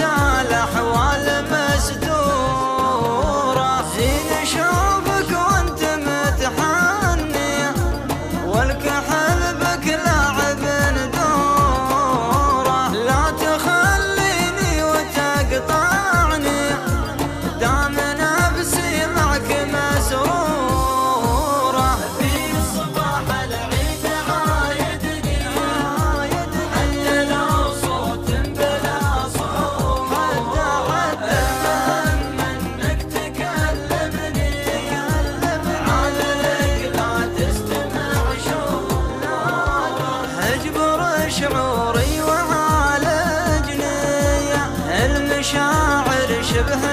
وانسى الاحوال مستوره. زين اشوفك وانت متحني والكحل بك لعب دوره. لا تخليني وتقطعني دام نفسي معك مسرورة. في صباح العيد عايدني حتى لو صوت بلا صوت. حتى منك تكلمني عادلك لا تستمع شوف. اجبر شعوري وعالجني المشاعر شبه